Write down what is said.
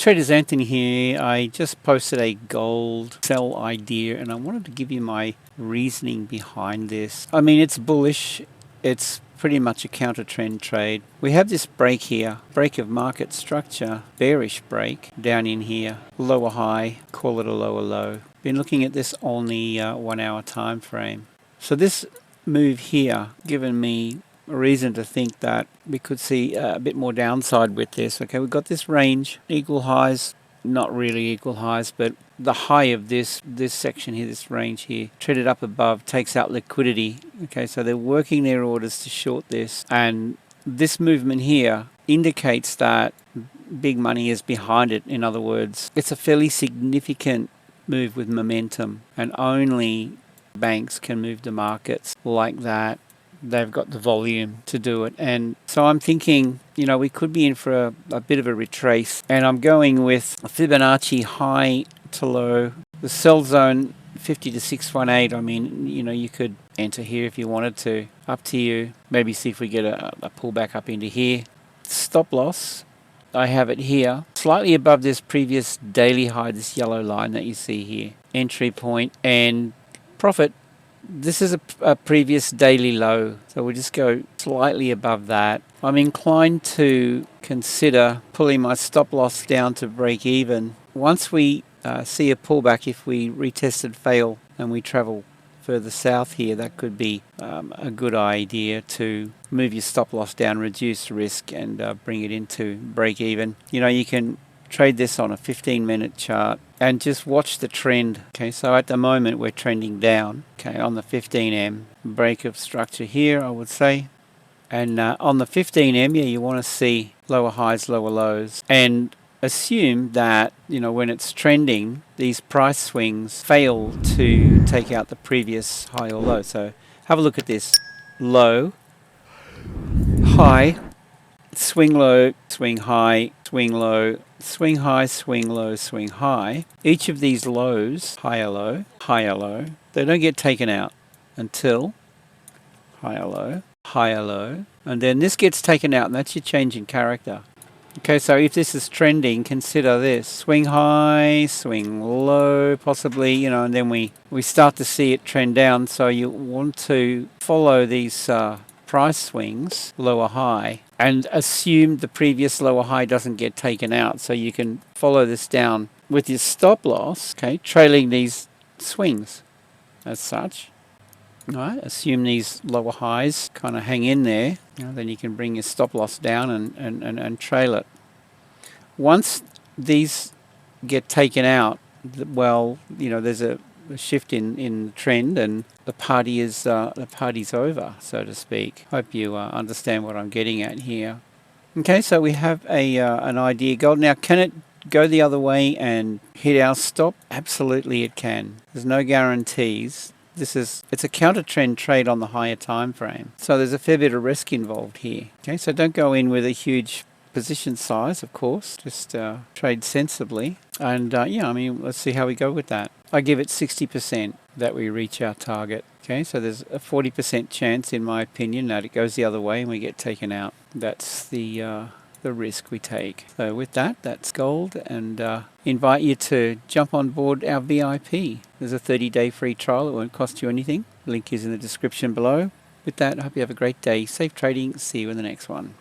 traders, Anthony here. I just posted a gold sell idea and I wanted to give you my reasoning behind this. I mean, it's bullish. It's pretty much a counter trend trade. We have this break here, break of market structure, bearish break down in here, lower high, call it a lower low. Been looking at this on the 1 hour time frame. So this move here given me a reason to think that we could see a bit more downside with this. Okay, we've got this range, equal highs, not really equal highs, but the high of this section here, this range here, traded up above, takes out liquidity. Okay, so they're working their orders to short this, and this movement here indicates that big money is behind it. In other words, it's a fairly significant move with momentum, and only banks can move the markets like that. They've got the volume to do it, and so I'm thinking, you know, we could be in for a bit of a retrace, and I'm going with a Fibonacci high to low, the sell zone 50 to 618. I mean, you know, you could enter here if you wanted to, up to you. Maybe see if we get a pullback up into here. Stop loss, I have it here, slightly above this previous daily high, this yellow line that you see here. Entry point, and profit, this is a previous daily low, so we'll just go slightly above that. I'm inclined to consider pulling my stop loss down to break even. Once we see a pullback, if we retested fail and we travel further south here, that could be a good idea to move your stop loss down, reduce risk, and bring it into break even. You know, you can trade this on a 15-minute chart and just watch the trend. Okay, so at the moment we're trending down, okay, on the 15M. Break of structure here, I would say. And on the 15M, yeah, you want to see lower highs, lower lows, and assume that, you know, when it's trending, these price swings fail to take out the previous high or low. So have a look at this. Low, high, swing low, swing high, swing low, swing high, swing low, swing high. Each of these lows, higher low, they don't get taken out until higher low, and then this gets taken out, and that's your change in character. Okay, so if this is trending, consider this. Swing high, swing low, possibly, you know, and then we start to see it trend down. So you want to follow these price swings, lower high, and assume the previous lower high doesn't get taken out. So you can follow this down with your stop loss, okay, trailing these swings as such. All right, assume these lower highs kind of hang in there. You know, then you can bring your stop loss down and trail it. Once these get taken out, well, you know, there's a shift in trend, and the party's over, so to speak. Hope you understand what I'm getting at here. Okay, so we have an idea gold. Now, can it go the other way and hit our stop? Absolutely it can. There's no guarantees. It's a counter trend trade on the higher time frame, so there's a fair bit of risk involved here. Okay, so don't go in with a huge position size, of course. Just trade sensibly, and yeah, I mean, let's see how we go with that. I give it 60% that we reach our target. Okay, so there's a 40% chance, in my opinion, that it goes the other way and we get taken out. That's the risk we take. So with that, that's gold, and invite you to jump on board our VIP. There's a 30-day free trial. It won't cost you anything. Link is in the description below. With that, I hope you have a great day. Safe trading. See you in the next one.